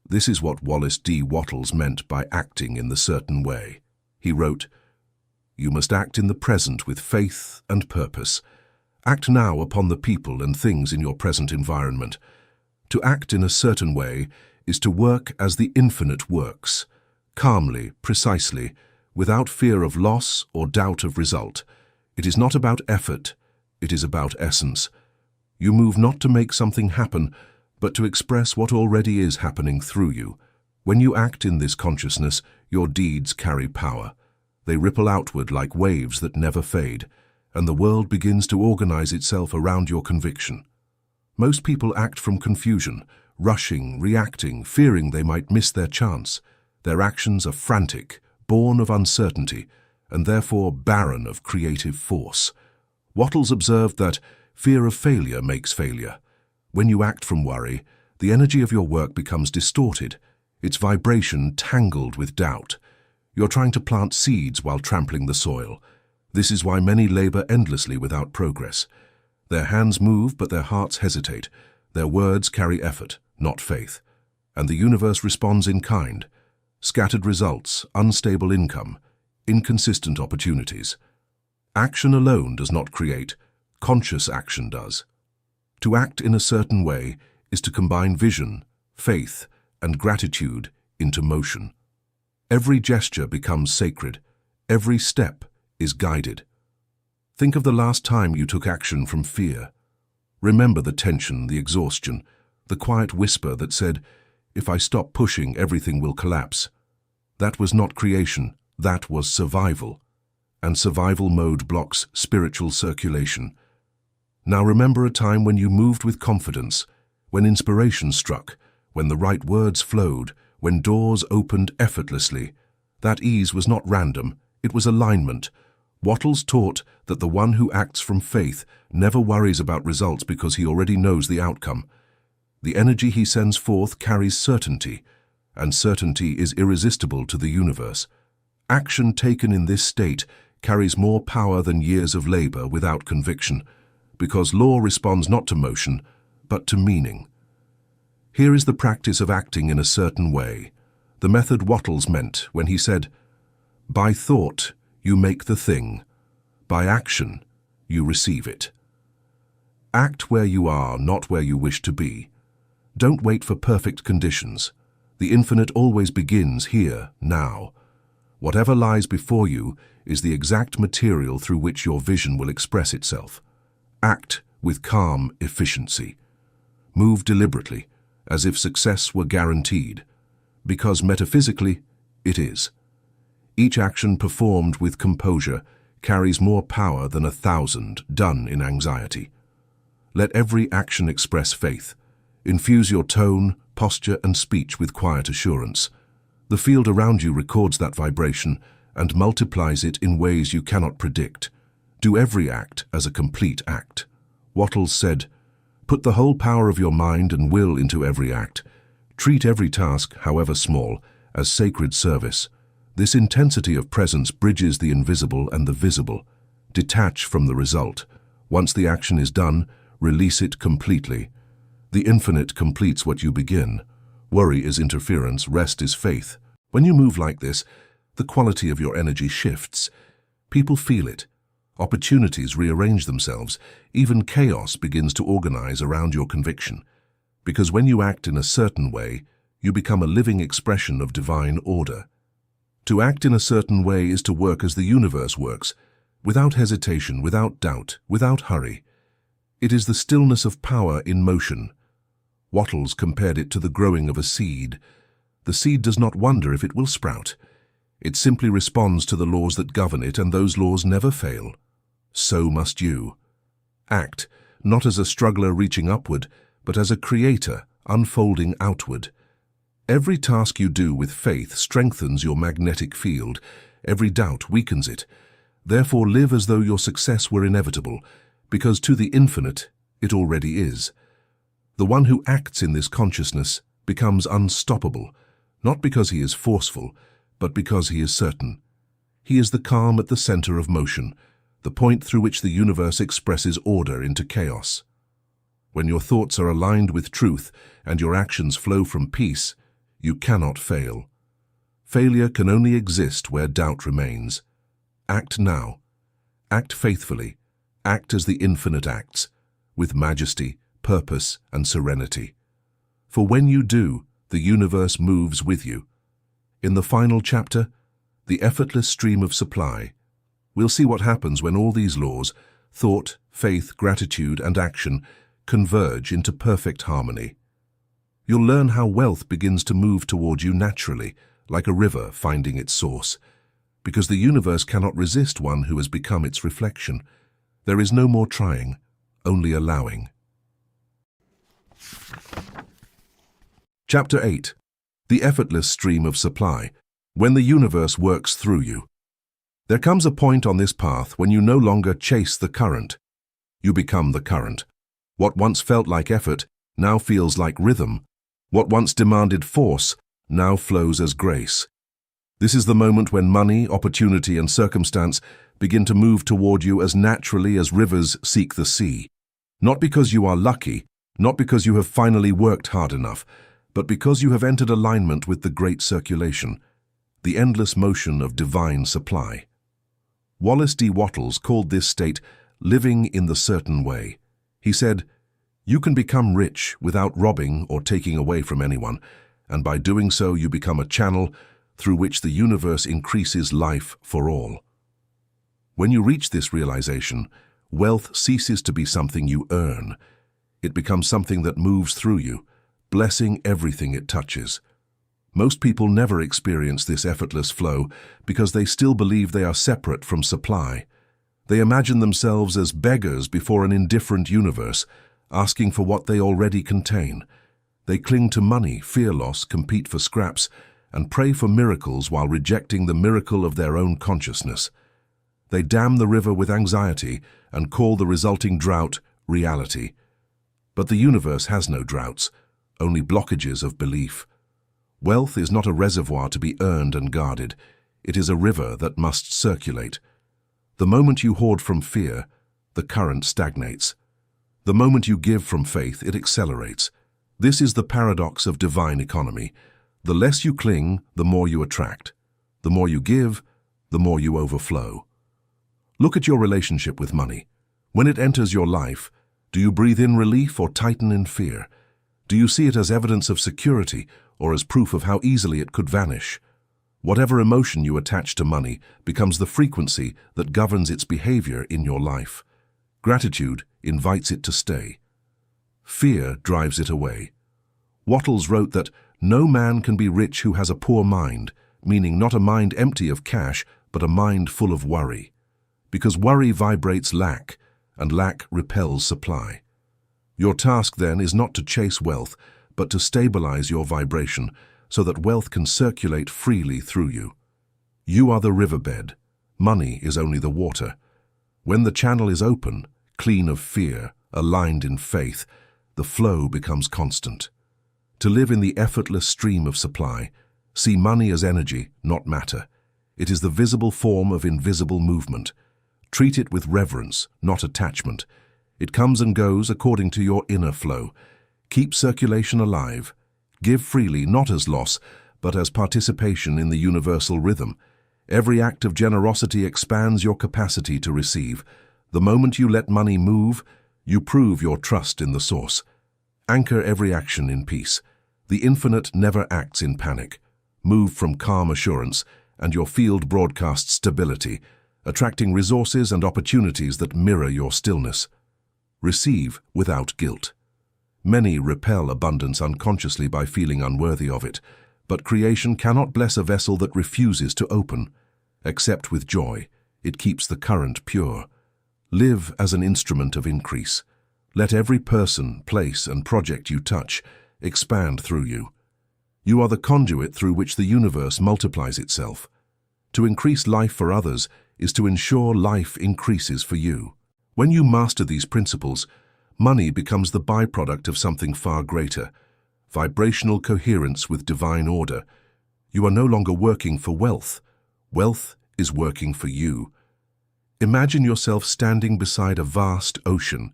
This is what Wallace D. Wattles meant by acting in the certain way. He wrote, "You must act in the present with faith and purpose. Act now upon the people and things in your present environment. To act in a certain way is to work as the infinite works, calmly, precisely, without fear of loss or doubt of result. It is not about effort, it is about essence. You move not to make something happen, but to express what already is happening through you. When you act in this consciousness, your deeds carry power. They ripple outward like waves that never fade, and the world begins to organize itself around your conviction. Most people act from confusion, rushing, reacting, fearing they might miss their chance. Their actions are frantic, born of uncertainty, and therefore barren of creative force. Wattles observed that fear of failure makes failure. When you act from worry, the energy of your work becomes distorted, its vibration tangled with doubt. You're trying to plant seeds while trampling the soil. This is why many labor endlessly without progress. Their hands move, but their hearts hesitate. Their words carry effort, not faith. And the universe responds in kind. Scattered results, unstable income, inconsistent opportunities. Action alone does not create, conscious action does. To act in a certain way is to combine vision, faith, and gratitude into motion. Every gesture becomes sacred. Every step is guided. Think of the last time you took action from fear. Remember the tension, the exhaustion, the quiet whisper that said, "If I stop pushing, everything will collapse." That was not creation, that was survival. And survival mode blocks spiritual circulation. Now remember a time when you moved with confidence, when inspiration struck, when the right words flowed, when doors opened effortlessly. That ease was not random, it was alignment. Wattles taught that the one who acts from faith never worries about results because he already knows the outcome. The energy he sends forth carries certainty, and certainty is irresistible to the universe. Action taken in this state carries more power than years of labor without conviction, because law responds not to motion, but to meaning. Here is the practice of acting in a certain way, the method Wattles meant when he said, "By thought, you make the thing. By action, you receive it." Act where you are, not where you wish to be. Don't wait for perfect conditions. The infinite always begins here, now. Whatever lies before you is the exact material through which your vision will express itself. Act with calm efficiency. Move deliberately, as if success were guaranteed, because metaphysically, it is. Each action performed with composure carries more power than 1,000 done in anxiety. Let every action express faith. Infuse your tone, posture, and speech with quiet assurance. The field around you records that vibration and multiplies it in ways you cannot predict. Do every act as a complete act. Wattles said, "Put the whole power of your mind and will into every act. Treat every task, however small, as sacred service. This intensity of presence bridges the invisible and the visible. Detach from the result. Once the action is done, release it completely. The infinite completes what you begin. Worry is interference, rest is faith. When you move like this, the quality of your energy shifts. People feel it. Opportunities rearrange themselves. Even chaos begins to organize around your conviction. Because when you act in a certain way, you become a living expression of divine order. To act in a certain way is to work as the universe works, without hesitation, without doubt, without hurry. It is the stillness of power in motion. Wattles compared it to the growing of a seed. The seed does not wonder if it will sprout. It simply responds to the laws that govern it, and those laws never fail. So must you. Act, not as a struggler reaching upward, but as a creator unfolding outward. Every task you do with faith strengthens your magnetic field. Every doubt weakens it. Therefore live as though your success were inevitable, because to the infinite it already is. The one who acts in this consciousness becomes unstoppable, not because he is forceful, but because he is certain. He is the calm at the center of motion, the point through which the universe expresses order into chaos. When your thoughts are aligned with truth and your actions flow from peace, you cannot fail. Failure can only exist where doubt remains. Act now. Act faithfully. Act as the infinite acts, with majesty, purpose, and serenity. For when you do, the universe moves with you. In the final chapter, the effortless stream of supply, we'll see what happens when all these laws, thought, faith, gratitude, and action, converge into perfect harmony. You'll learn how wealth begins to move toward you naturally, like a river finding its source. Because the universe cannot resist one who has become its reflection. There is no more trying, only allowing. Chapter 8. The effortless stream of supply. When the universe works through you. There comes a point on this path when you no longer chase the current. You become the current. What once felt like effort now feels like rhythm. What once demanded force now flows as grace. This is the moment when money, opportunity, and circumstance begin to move toward you as naturally as rivers seek the sea. Not because you are lucky, not because you have finally worked hard enough, but because you have entered alignment with the great circulation, the endless motion of divine supply. Wallace D. Wattles called this state living in the certain way. He said, "You can become rich without robbing or taking away from anyone, and by doing so you become a channel through which the universe increases life for all." When you reach this realization, wealth ceases to be something you earn. It becomes something that moves through you, blessing everything it touches. Most people never experience this effortless flow because they still believe they are separate from supply. They imagine themselves as beggars before an indifferent universe, asking for what they already contain. They cling to money, fear loss, compete for scraps, and pray for miracles while rejecting the miracle of their own consciousness. They dam the river with anxiety and call the resulting drought reality. But the universe has no droughts, only blockages of belief. Wealth is not a reservoir to be earned and guarded. It is a river that must circulate. The moment you hoard from fear, the current stagnates. The moment you give from faith, it accelerates. This is the paradox of divine economy. The less you cling, the more you attract. The more you give, the more you overflow. Look at your relationship with money. When it enters your life, do you breathe in relief or tighten in fear? Do you see it as evidence of security or as proof of how easily it could vanish? Whatever emotion you attach to money becomes the frequency that governs its behavior in your life. Gratitude invites it to stay. Fear drives it away. Wattles wrote that no man can be rich who has a poor mind, meaning not a mind empty of cash, but a mind full of worry. Because worry vibrates lack, and lack repels supply. Your task then is not to chase wealth, but to stabilize your vibration so that wealth can circulate freely through you. You are the riverbed. Money is only the water. When the channel is open, clean of fear, aligned in faith, the flow becomes constant. To live in the effortless stream of supply, see money as energy, not matter. It is the visible form of invisible movement. Treat it with reverence, not attachment. It comes and goes according to your inner flow. Keep circulation alive. Give freely, not as loss, but as participation in the universal rhythm. Every act of generosity expands your capacity to receive. The moment you let money move, you prove your trust in the source. Anchor every action in peace. The infinite never acts in panic. Move from calm assurance, and your field broadcasts stability. attracting resources and opportunities that mirror your stillness. Receive without guilt. Many repel abundance unconsciously by feeling unworthy of it, but creation cannot bless a vessel that refuses to open. Accept with joy. It keeps the current pure. Live as an instrument of increase. Let every person, place, and project you touch expand through you. You are the conduit through which the universe multiplies itself. To increase life for others is to ensure life increases for you. When you master these principles, money becomes the byproduct of something far greater, vibrational coherence with divine order. You are no longer working for wealth. Wealth is working for you. Imagine yourself standing beside a vast ocean.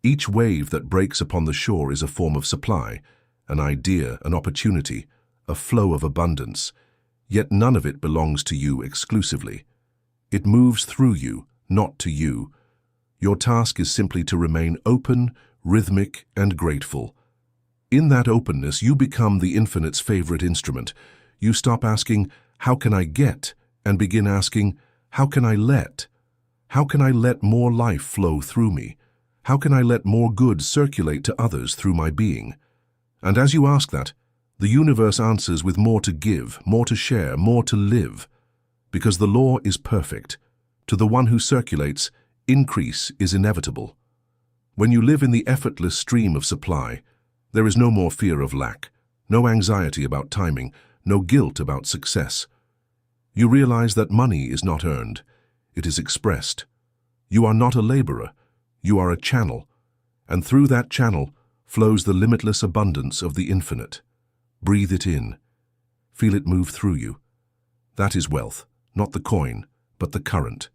Each wave that breaks upon the shore is a form of supply, an idea, an opportunity, a flow of abundance. Yet none of it belongs to you exclusively. It moves through you, not to you. Your task is simply to remain open, rhythmic, and grateful. In that openness, you become the infinite's favorite instrument. You stop asking, "How can I get?" and begin asking, "How can I let?" How can I let more life flow through me? How can I let more good circulate to others through my being? And as you ask that, the universe answers with more to give, more to share, more to live. Because the law is perfect. To the one who circulates, increase is inevitable. When you live in the effortless stream of supply, there is no more fear of lack, no anxiety about timing, no guilt about success. You realize that money is not earned, it is expressed. You are not a laborer, you are a channel, and through that channel flows the limitless abundance of the infinite. Breathe it in. Feel it move through you. That is wealth, not the coin, but the current.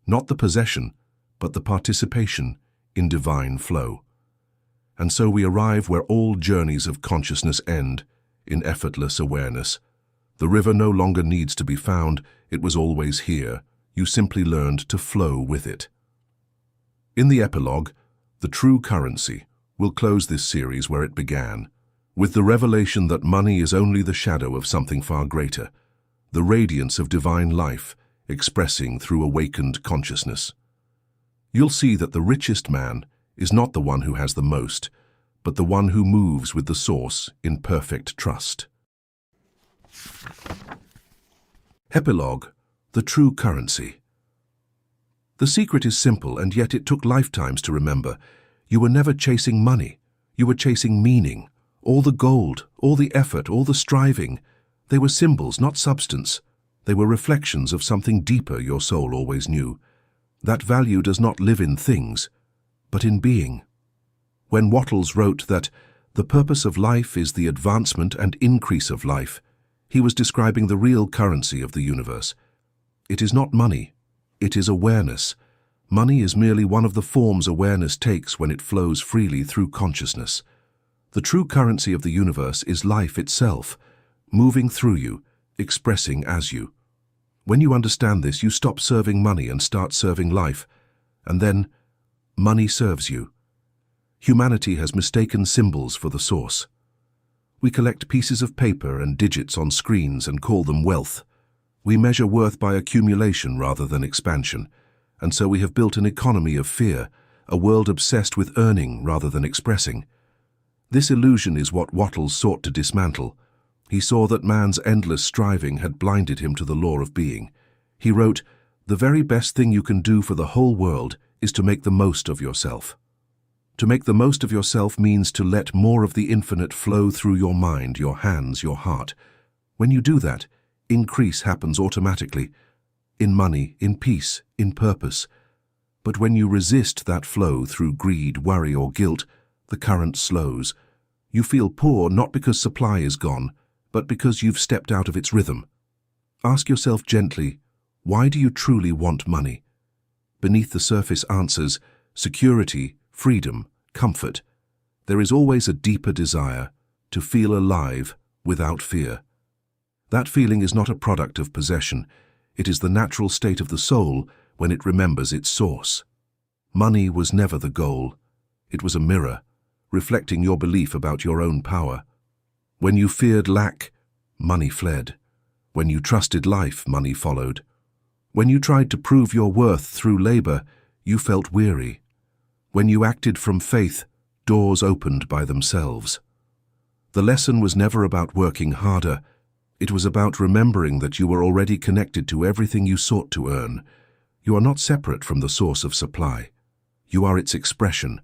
Not the possession, but the participation in divine flow. And so we arrive where all journeys of consciousness end, in effortless awareness. The river no longer needs to be found, it was always here. You simply learned to flow with it. In the epilogue, The True Currency, we'll close this series where it began, with the revelation that money is only the shadow of something far greater, the radiance of divine life expressing through awakened consciousness. You'll see that the richest man is not the one who has the most, but the one who moves with the source in perfect trust. Epilogue, The True Currency. The secret is simple, and yet it took lifetimes to remember. You were never chasing money. You were chasing meaning. All the gold, all the effort, all the striving. They were symbols, not substance. They were reflections of something deeper your soul always knew. That value does not live in things, but in being. When Wattles wrote that the purpose of life is the advancement and increase of life, he was describing the real currency of the universe. It is not money, it is awareness. Money is merely one of the forms awareness takes when it flows freely through consciousness. The true currency of the universe is life itself, moving through you, expressing as you. When you understand this, you stop serving money and start serving life, and then money serves you. Humanity has mistaken symbols for the source. We collect pieces of paper and digits on screens and call them wealth. We measure worth by accumulation rather than expansion, and so we have built an economy of fear, a world obsessed with earning rather than expressing. This illusion is what Wattles sought to dismantle. He saw that man's endless striving had blinded him to the law of being. He wrote, "The very best thing you can do for the whole world is to make the most of yourself." To make the most of yourself means to let more of the infinite flow through your mind, your hands, your heart. When you do that, increase happens automatically, in money, in peace, in purpose. But when you resist that flow through greed, worry, or guilt, the current slows. You feel poor not because supply is gone, but because you've stepped out of its rhythm. Ask yourself gently, why do you truly want money? Beneath the surface answers, security, freedom, comfort. There is always a deeper desire, to feel alive without fear. That feeling is not a product of possession. It is the natural state of the soul when it remembers its source. Money was never the goal. It was a mirror, reflecting your belief about your own power. When you feared lack, money fled. When you trusted life, money followed. When you tried to prove your worth through labor, you felt weary. When you acted from faith, doors opened by themselves. The lesson was never about working harder. It was about remembering that you were already connected to everything you sought to earn. You are not separate from the source of supply. You are its expression,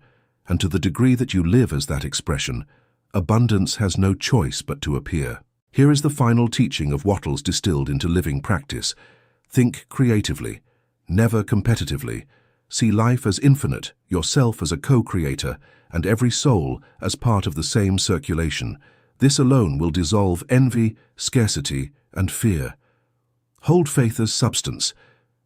and to the degree that you live as that expression, abundance has no choice but to appear. Here is the final teaching of Wattles distilled into living practice. Think creatively, never competitively. See life as infinite, yourself as a co-creator, and every soul as part of the same circulation. This alone will dissolve envy, scarcity, and fear. Hold faith as substance.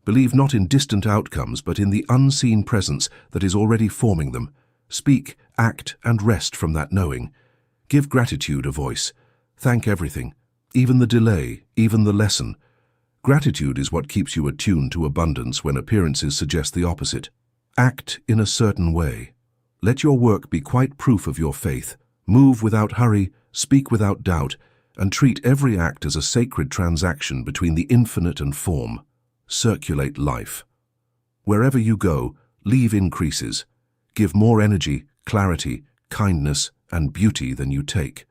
Believe not in distant outcomes, but in the unseen presence that is already forming them. Speak, act, and rest from that knowing. Give gratitude a voice. Thank everything, even the delay, even the lesson. Gratitude is what keeps you attuned to abundance when appearances suggest the opposite. Act in a certain way. Let your work be quite proof of your faith. Move without hurry, speak without doubt, and treat every act as a sacred transaction between the infinite and form. Circulate life. Wherever you go, leave increases. Give more energy, clarity, kindness, and beauty than you take.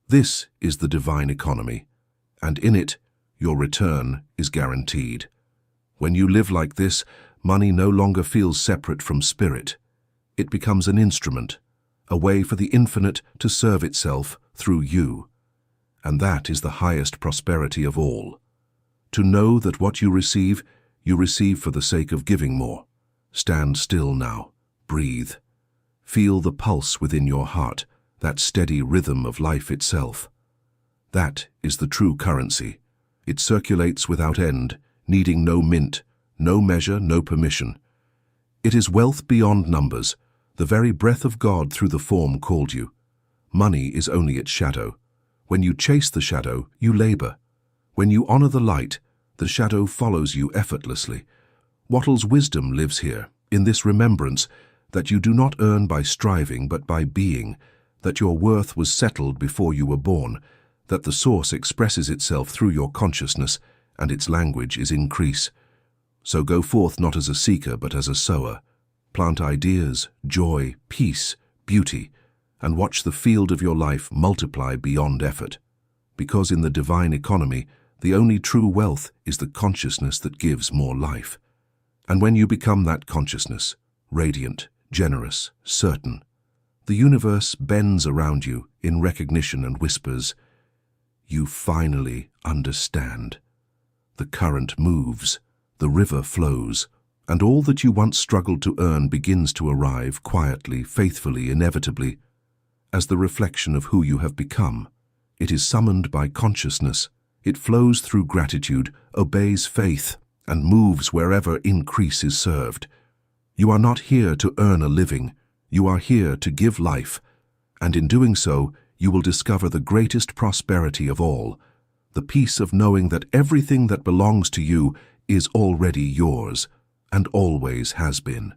This is the divine economy, and in it, your return is guaranteed. When you live like this, money no longer feels separate from spirit. It becomes an instrument, a way for the infinite to serve itself through you. And that is the highest prosperity of all. To know that what you receive for the sake of giving more. Stand still now. Breathe. Feel the pulse within your heart, that steady rhythm of life itself. That is the true currency. It circulates without end, needing no mint, no measure, no permission. It is wealth beyond numbers, the very breath of God through the form called you. Money is only its shadow. When you chase the shadow, you labor. When you honor the light, the shadow follows you effortlessly. Wattles' wisdom lives here, in this remembrance that you do not earn by striving but by being, that your worth was settled before you were born, that the source expresses itself through your consciousness, and its language is increase. So go forth not as a seeker but as a sower. Plant ideas, joy, peace, beauty, and watch the field of your life multiply beyond effort. Because in the divine economy, the only true wealth is the consciousness that gives more life. And when you become that consciousness, radiant, generous, certain, the universe bends around you in recognition and whispers, "You finally understand." The current moves, the river flows, and all that you once struggled to earn begins to arrive quietly, faithfully, inevitably, as the reflection of who you have become. It is summoned by consciousness. It flows through gratitude, obeys faith, and moves wherever increase is served. You are not here to earn a living. You are here to give life, and in doing so, you will discover the greatest prosperity of all, the peace of knowing that everything that belongs to you is already yours, and always has been.